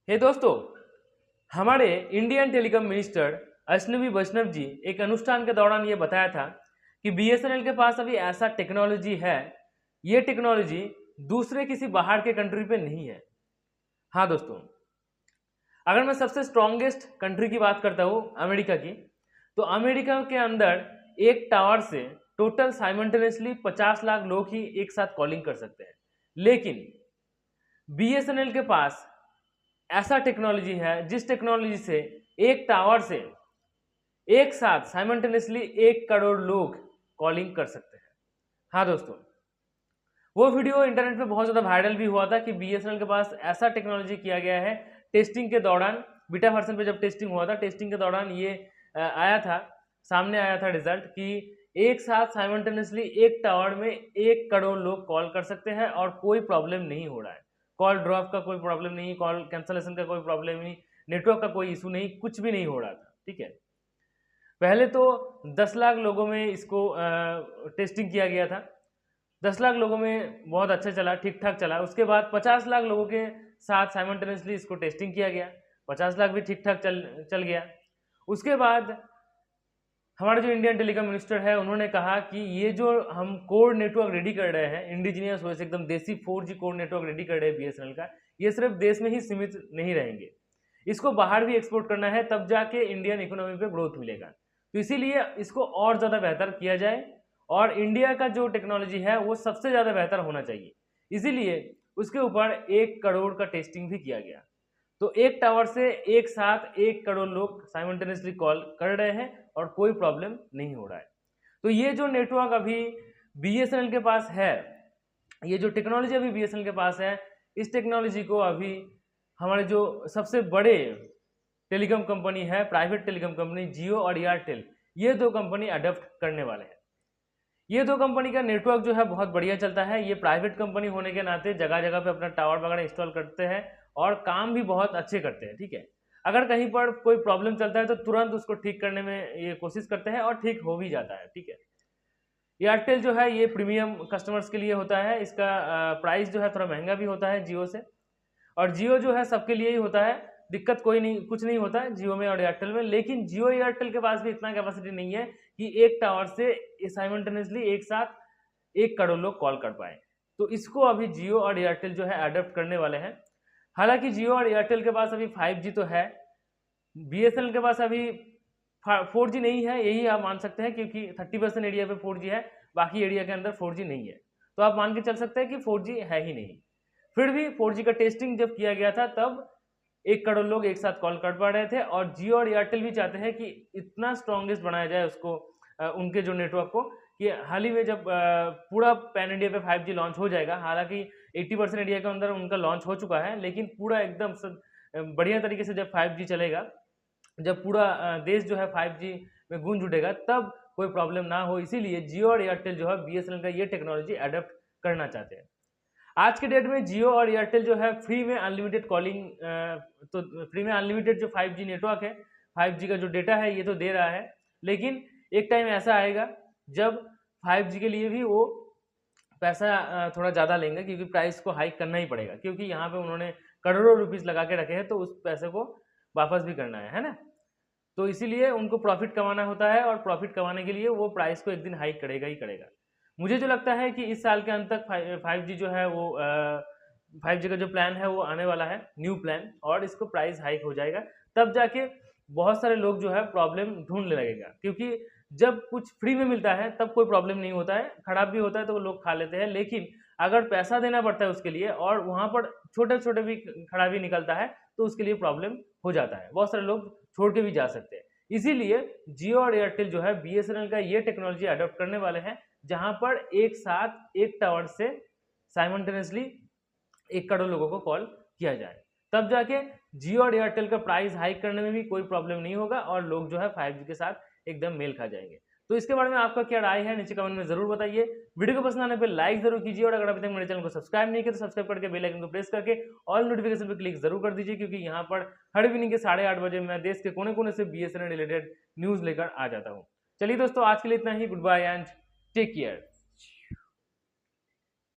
हे दोस्तों, हमारे Indian telecom minister Ashwini वैष्णव जी एक अनुष्ठान के दौरान ये बताया था कि बीएसएनएल के पास अभी ऐसा टेक्नोलॉजी है, ये टेक्नोलॉजी दूसरे किसी बाहर के कंट्री पे नहीं है। हाँ दोस्तों, अगर मैं सबसे स्ट्रॉन्गेस्ट कंट्री की बात करता हूँ अमेरिका की, तो अमेरिका के अंदर एक टावर से टोटल साइमल्टेनियसली 50 लाख लोग ही एक साथ कॉलिंग कर सकते हैं। लेकिन बीएसएनएल के पास ऐसा टेक्नोलॉजी है जिस टेक्नोलॉजी से एक टावर से एक साथ साइमल्टेनियसली 1 करोड़ लोग कॉलिंग कर सकते हैं। हाँ दोस्तों, वो वीडियो इंटरनेट पे बहुत ज़्यादा वायरल भी हुआ था कि बीएसएनएल के पास ऐसा टेक्नोलॉजी किया गया है। टेस्टिंग के दौरान, बीटा वर्जन पे जब टेस्टिंग हुआ था, टेस्टिंग के दौरान ये सामने आया था रिजल्ट कि एक साथ साइमल्टेनियसली एक टावर में 1 करोड़ लोग कॉल कर सकते हैं और कोई प्रॉब्लम नहीं हो रहा है। कॉल ड्रॉप का कोई प्रॉब्लम नहीं, कॉल कैंसलेशन का कोई प्रॉब्लम नहीं, नेटवर्क का कोई इशू नहीं, कुछ भी नहीं हो रहा था। ठीक है, पहले तो 10 लाख लोगों में इसको टेस्टिंग किया गया था। 10 लाख लोगों में बहुत अच्छा चला, ठीक ठाक चला। उसके बाद 50 लाख लोगों के साथ साइमल्टेनियसली इसको टेस्टिंग किया गया, 50 लाख भी ठीक ठाक चल गया। उसके बाद हमारे जो इंडियन टेलीकॉम मिनिस्टर है, उन्होंने कहा कि ये जो हम कोर नेटवर्क रेडी कर रहे हैं, इंडिजिनियस वैसे एकदम देसी 4G कोर नेटवर्क रेडी कर रहे हैं बीएसएनएल का, ये सिर्फ देश में ही सीमित नहीं रहेंगे, इसको बाहर भी एक्सपोर्ट करना है, तब जाके इंडियन इकोनॉमी पे ग्रोथ मिलेगा। तो इसीलिए इसको और ज़्यादा बेहतर किया जाए और इंडिया का जो टेक्नोलॉजी है वो सबसे ज़्यादा बेहतर होना चाहिए। इसीलिए उसके ऊपर 1 करोड़ का टेस्टिंग भी किया गया। तो एक टावर से एक साथ 1 करोड़ लोग साइमल्टेनियसली कॉल कर रहे हैं और कोई प्रॉब्लम नहीं हो रहा है। तो ये जो नेटवर्क अभी बीएसएनएल के पास है, ये जो टेक्नोलॉजी अभी बीएसएनएल के पास है, इस टेक्नोलॉजी को अभी हमारे जो सबसे बड़े टेलीकॉम कंपनी है, प्राइवेट टेलीकॉम कंपनी जियो और एयरटेल, ये दो कंपनी अडॉप्ट करने वाले हैं। ये दो कंपनी का नेटवर्क जो है बहुत बढ़िया चलता है। ये प्राइवेट कंपनी होने के नाते जगह जगह पे अपना टावर वगैरह इंस्टॉल करते हैं और काम भी बहुत अच्छे करते हैं। ठीक है, अगर कहीं पर कोई प्रॉब्लम चलता है तो तुरंत उसको ठीक करने में ये कोशिश करते हैं और ठीक हो भी जाता है। ठीक है, एयरटेल जो है ये प्रीमियम कस्टमर्स के लिए होता है, इसका प्राइस जो है थोड़ा महंगा भी होता है जियो से, और जियो जो है सबके लिए ही होता है, दिक्कत कोई नहीं, कुछ नहीं होता है जियो में और एयरटेल में। लेकिन जियो एयरटेल के पास भी इतना कैपेसिटी नहीं है कि एक टावर से साइमल्टेनियसली एक साथ 1 करोड़ लोग कॉल कर पाए। तो इसको अभी जियो और एयरटेल जो है अडॉप्ट करने वाले हैं। हालांकि जियो और एयरटेल के पास अभी 5G तो है, बीएसएनएल के पास अभी 4G नहीं है, यही आप मान सकते हैं, क्योंकि 30% एरिया पे 4G है, बाकी एरिया के अंदर 4G नहीं है। तो आप मान के चल सकते हैं कि 4G है ही नहीं। फिर भी 4G का टेस्टिंग जब किया गया था तब 1 करोड़ लोग एक साथ कॉल कर पा रहे थे, और जियो और एयरटेल भी चाहते हैं कि इतना स्ट्रॉन्गेस्ट बनाया जाए उसको, उनके जो नेटवर्क को, कि हाल ही में जब पूरा पैन इंडिया पे 5G लॉन्च हो जाएगा, हालांकि 80% एरिया के अंदर उनका लॉन्च हो चुका है, लेकिन पूरा एकदम बढ़िया तरीके से जब 5G चलेगा, जब पूरा देश जो है 5G में गूंज उठेगा, तब कोई प्रॉब्लम ना हो। इसीलिए जियो और एयरटेल जो है बीएसएनएल का ये टेक्नोलॉजी अडॉप्ट करना चाहते हैं। आज के डेट में जियो और एयरटेल जो है फ्री में अनलिमिटेड कॉलिंग, तो फ्री में अनलिमिटेड जो 5G नेटवर्क है, 5G का जो डेटा है ये तो दे रहा है, लेकिन एक टाइम ऐसा आएगा जब 5G के लिए भी वो पैसा थोड़ा ज़्यादा लेंगे, क्योंकि प्राइस को हाइक करना ही पड़ेगा, क्योंकि यहाँ पे उन्होंने करोड़ों रुपीस लगा के रखे हैं, तो उस पैसे को वापस भी करना है ना। तो इसीलिए उनको प्रॉफिट कमाना होता है, और प्रॉफिट कमाने के लिए वो प्राइस को एक दिन हाइक करेगा ही करेगा। मुझे जो लगता है कि इस साल के अंत तक 5G जो है वो 5G का जो प्लान है वो आने वाला है, न्यू प्लान, और इसको प्राइस हाइक हो जाएगा, तब जाके बहुत सारे लोग जो है प्रॉब्लम ढूंढने लगेगा, क्योंकि जब कुछ फ्री में मिलता है तब कोई प्रॉब्लम नहीं होता है, खराब भी होता है तो लोग खा लेते हैं, लेकिन अगर पैसा देना पड़ता है उसके लिए और वहाँ पर छोटे छोटे भी खराबी निकलता है तो उसके लिए प्रॉब्लम हो जाता है, बहुत सारे लोग छोड़ के भी जा सकते हैं। इसीलिए जियो और एयरटेल जो है बीएसएनएल का ये टेक्नोलॉजी अडॉप्ट करने वाले हैं, जहां पर एक साथ एक टावर से साइमल्टेनियसली 1 करोड़ लोगों को कॉल किया जाए, तब जाके जियो और एयरटेल का प्राइस हाइक करने में भी कोई प्रॉब्लम नहीं होगा और लोग जो है 5G के साथ एकदम मेल खा जाएंगे। तो इसके बारे में आपका क्या राय है, नीचे कमेंट में जरूर बताइए। वीडियो को पसंद आने पे लाइक जरूर कीजिए, और अगर अभी तक मेरे चैनल को सब्सक्राइब नहीं किया तो सब्सक्राइब करके बेल आइकन को प्रेस करके ऑल नोटिफिकेशन पे क्लिक जरूर कर दीजिए, क्योंकि यहाँ पर हर इवनिंग के 8:30 बजे मैं देश के कोने कोने से बीएसएनएल रिलेटेड न्यूज लेकर आ जाता हूँ। चलिए दोस्तों, आज के लिए इतना ही। Goodbye and take care.